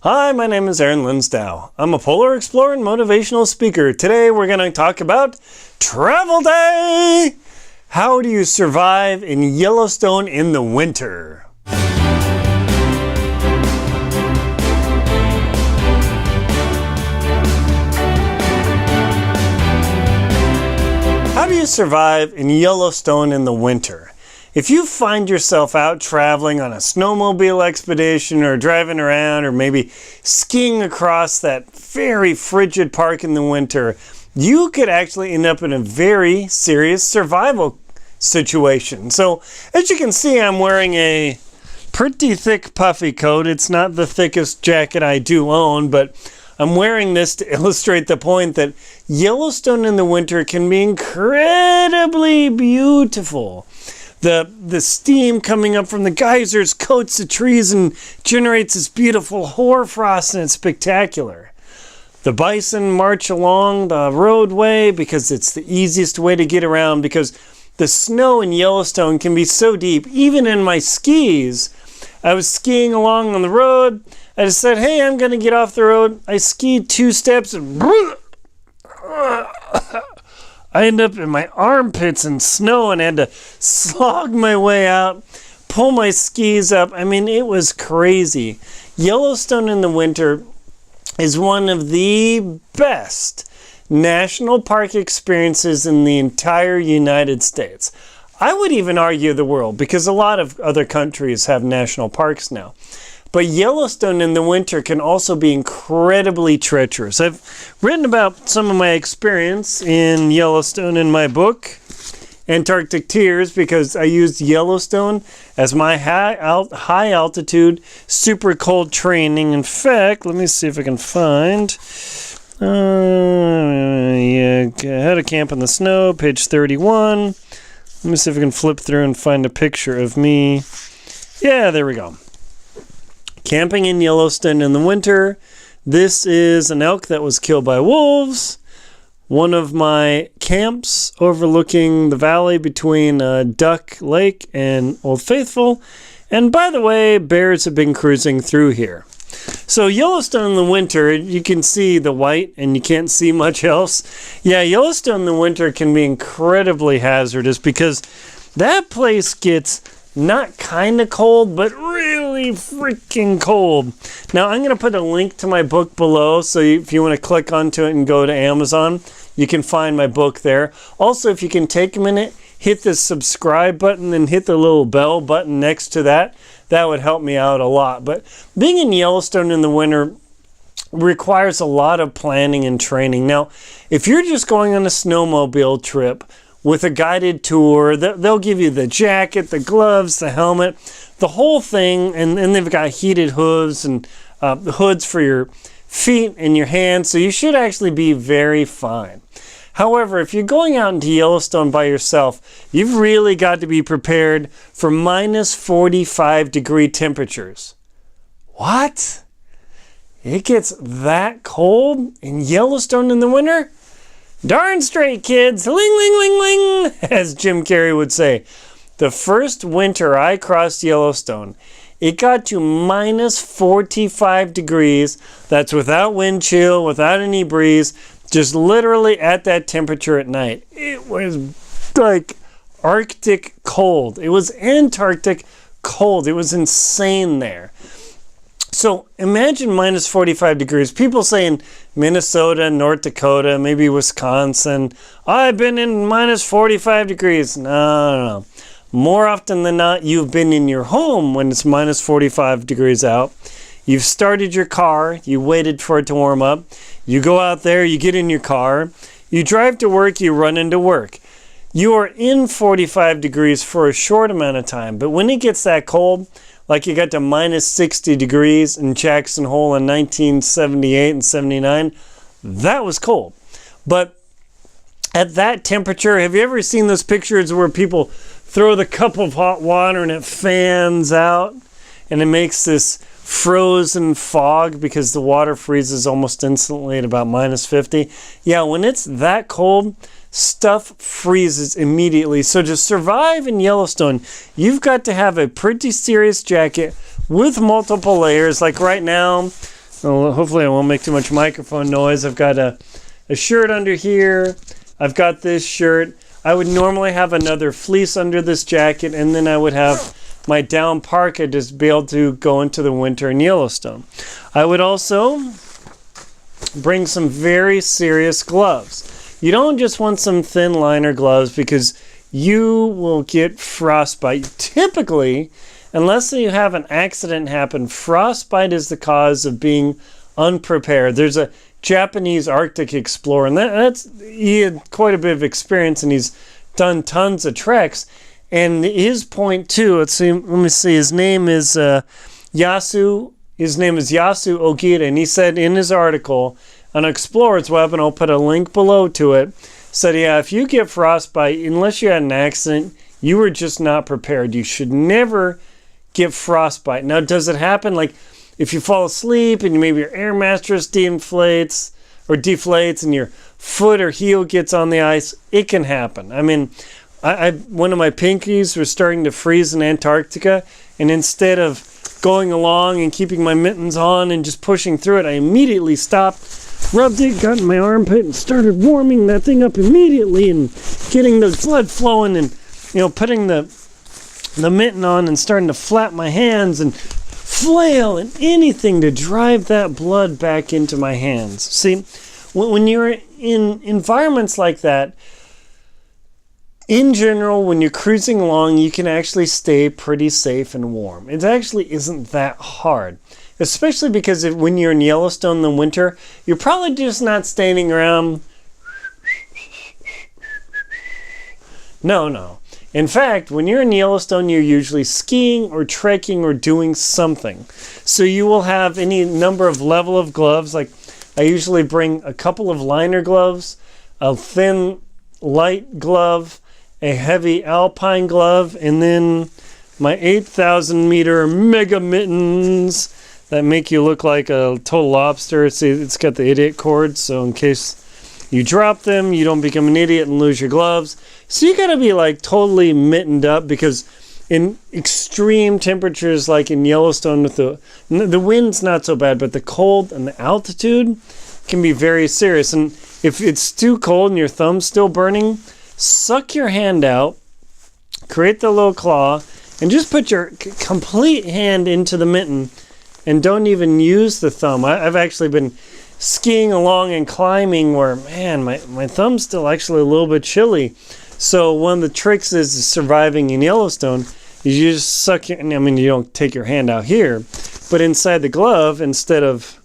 Hi, my name is Linsdau. I'm a polar explorer and motivational speaker. Today we're going to talk about travel day! How do you survive in Yellowstone in the winter? How do you survive in Yellowstone in the winter? If you find yourself out traveling on a snowmobile expedition or driving around or maybe skiing across that very frigid park in the winter, you could actually end up in a very serious survival situation. So as you can see, I'm wearing a pretty thick puffy coat. It's not the thickest jacket I do own, but I'm wearing this to illustrate the point that Yellowstone in the winter can be incredibly beautiful. The steam coming up from the geysers coats the trees and generates this beautiful hoarfrost, and it's spectacular. The bison march along the roadway because it's the easiest way to get around, because the snow in Yellowstone can be so deep. Even in my skis, I was skiing along on the road. I just said, hey, I'm going to get off the road. I skied 2 steps and I ended up in my armpits in snow and had to slog my way out, pull my skis up. I mean, it was crazy. Yellowstone in the winter is one of the best national park experiences in the entire United States. I would even argue the world, because a lot of other countries have national parks now. But Yellowstone in the winter can also be incredibly treacherous. I've written about some of my experience in Yellowstone in my book, Antarctic Tears, because I used Yellowstone as my high altitude, super cold training. In fact, let me see if I can find. How to camp in the snow, page 31. Let me see if I can flip through and find a picture of me. Yeah, there we go. Camping in Yellowstone in the winter. This is an elk that was killed by wolves. One of my camps overlooking the valley between Duck Lake and Old Faithful. And by the way, bears have been cruising through here. So Yellowstone in the winter, you can see the white and you can't see much else. Yeah, Yellowstone in the winter can be incredibly hazardous because that place gets not kind of cold, but really freaking cold. Now, I'm going to put a link to my book below, so if you want to click onto it and go to Amazon, you can find my book there. Also, if you can take a minute, hit the subscribe button and hit the little bell button next to that. That would help me out a lot. But being in Yellowstone in the winter requires a lot of planning and training. Now, if you're just going on a snowmobile trip with a guided tour, they'll give you the jacket, the gloves, the helmet, the whole thing, and they've got heated hooves and hoods for your feet and your hands, so you should actually be very fine. However, if you're going out into Yellowstone by yourself, you've really got to be prepared for minus 45 degree temperatures. What? It gets that cold in Yellowstone in the winter? Darn straight, kids. Ling, ling, ling, ling, as Jim Carrey would say. The first winter I crossed Yellowstone, it got to minus 45 degrees. That's without wind chill, without any breeze, just literally at that temperature at night. It was like Arctic cold. It was Antarctic cold. It was insane there. So imagine minus 45 degrees. People say in Minnesota, North Dakota, maybe Wisconsin, I've been in minus 45 degrees. No. More often than not, you've been in your home when it's minus 45 degrees out. You've started your car. You waited for it to warm up. You go out there, you get in your car. You drive to work, you run into work. You are in 45 degrees for a short amount of time. But when it gets that cold, like you got to minus 60 degrees in Jackson Hole in 1978 and 79, that was cold. But at that temperature, have you ever seen those pictures where people throw the cup of hot water and it fans out and it makes this frozen fog because the water freezes almost instantly at about minus 50? Yeah, when it's that cold, stuff freezes immediately. So to survive in Yellowstone, you've got to have a pretty serious jacket with multiple layers. Like right now, Well, hopefully I won't make too much microphone noise. I've got a shirt under here. I've got this shirt. I would normally have another fleece under this jacket, and then I would have my down parka to be able to go into the winter in Yellowstone. I would also bring some very serious gloves. You don't just want some thin liner gloves because you will get frostbite. Typically, unless you have an accident happen, frostbite is the cause of being unprepared. There's a Japanese Arctic explorer, and he had quite a bit of experience, and he's done tons of treks. And his point too, let me see, his name is Yasu Ogita, and he said in his article on Explorer's Web, and I'll put a link below to it, said, yeah, if you get frostbite, unless you had an accident, you were just not prepared. You should never get frostbite. Now, does it happen? Like, if you fall asleep and maybe your air mattress deflates and your foot or heel gets on the ice, it can happen. I mean, one of my pinkies was starting to freeze in Antarctica, and instead of going along and keeping my mittens on and just pushing through it, I immediately stopped, rubbed it, got in my armpit, and started warming that thing up immediately and getting the blood flowing and, putting the mitten on and starting to flap my hands and flail and anything to drive that blood back into my hands. See, when you're in environments like that, in general, when you're cruising along, you can actually stay pretty safe and warm. It actually isn't that hard, especially because when you're in Yellowstone in the winter, you're probably just not standing around. No. In fact, when you're in Yellowstone, you're usually skiing or trekking or doing something. So you will have any number of level of gloves. Like I usually bring a couple of liner gloves, a thin light glove, a heavy alpine glove, and then my 8,000 meter mega mittens that make you look like a total lobster. See, it's got the idiot cord, so in case you drop them, you don't become an idiot and lose your gloves. So you gotta be like totally mittened up, because in extreme temperatures like in Yellowstone with the wind's not so bad, but the cold and the altitude can be very serious. And if it's too cold and your thumb's still burning, suck your hand out, create the little claw, and just put your complete hand into the mitten and don't even use the thumb. I've actually been skiing along and climbing where, man, my thumb's still actually a little bit chilly. So one of the tricks is surviving in Yellowstone is you just suck your, I mean, you don't take your hand out here, but inside the glove, instead of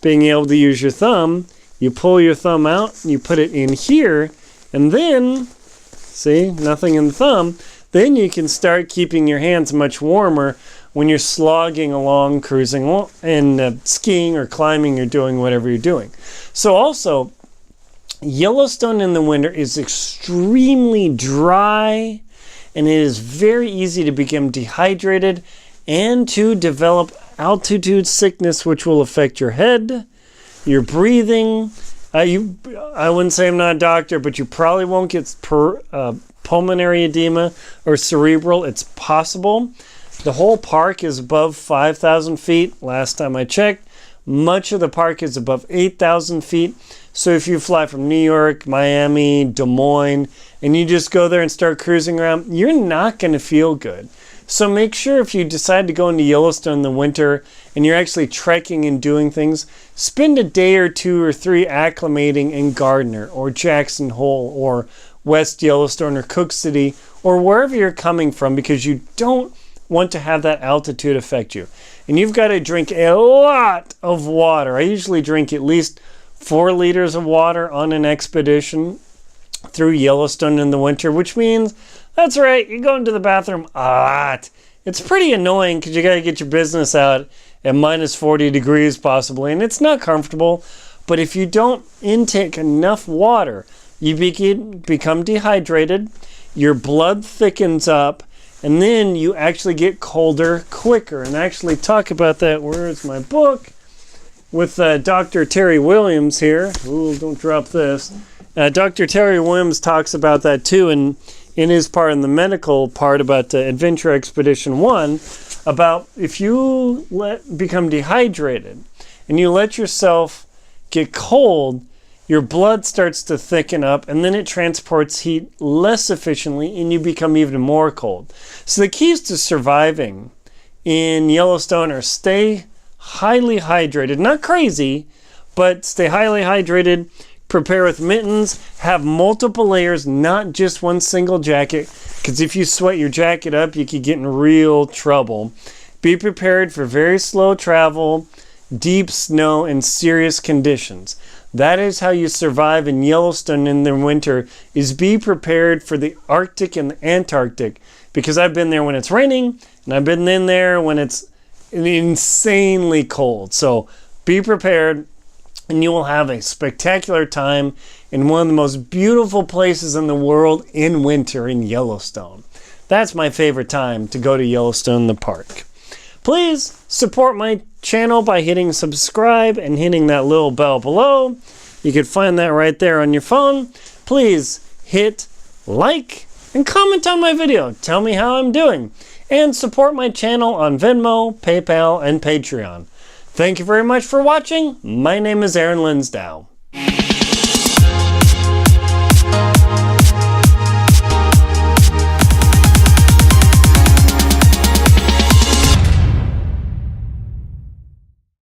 being able to use your thumb, you pull your thumb out and you put it in here, and then, see, nothing in the thumb, then you can start keeping your hands much warmer when you're slogging along, cruising, and skiing or climbing or doing whatever you're doing. So also, Yellowstone in the winter is extremely dry, and it is very easy to become dehydrated and to develop altitude sickness, which will affect your head, your breathing. I wouldn't say I'm not a doctor, but you probably won't get pulmonary edema or cerebral. It's possible. The whole park is above 5,000 feet. Last time I checked, much of the park is above 8,000 feet. So if you fly from New York, Miami, Des Moines, and you just go there and start cruising around, you're not going to feel good. So make sure if you decide to go into Yellowstone in the winter and you're actually trekking and doing things, spend a day or 2 or 3 acclimating in Gardner or Jackson Hole or West Yellowstone or Cook City or wherever you're coming from, because you don't want to have that altitude affect you. And you've got to drink a lot of water. I usually drink at least 4 liters of water on an expedition through Yellowstone in the winter, which means, that's right, you're going to the bathroom a lot. It's pretty annoying because you got to get your business out at minus 40 degrees possibly, and it's not comfortable. But if you don't intake enough water, you become dehydrated, your blood thickens up, and then you actually get colder quicker. And I actually talk about that, where's my book, with Dr. Terry Williams here. Ooh, don't drop this. Dr. Terry Williams talks about that too, and in his part, in the medical part about Adventure Expedition 1, about if you become dehydrated and you let yourself get cold, your blood starts to thicken up, and then it transports heat less efficiently, and you become even more cold. So the keys to surviving in Yellowstone are stay highly hydrated. Not crazy, but stay highly hydrated. Prepare with mittens. Have multiple layers, not just one single jacket, because if you sweat your jacket up, you could get in real trouble. Be prepared for very slow travel, deep snow, and serious conditions. That is how you survive in Yellowstone in the winter, is be prepared for the Arctic and the Antarctic. Because I've been there when it's raining, and I've been in there when it's insanely cold. So be prepared, and you will have a spectacular time in one of the most beautiful places in the world in winter in Yellowstone. That's my favorite time to go to Yellowstone, the park. Please support my channel by hitting subscribe and hitting that little bell below. You can find that right there on your phone. Please hit like and comment on my video. Tell me how I'm doing. And support my channel on Venmo, PayPal, and Patreon. Thank you very much for watching. My name is Aaron Linsdau.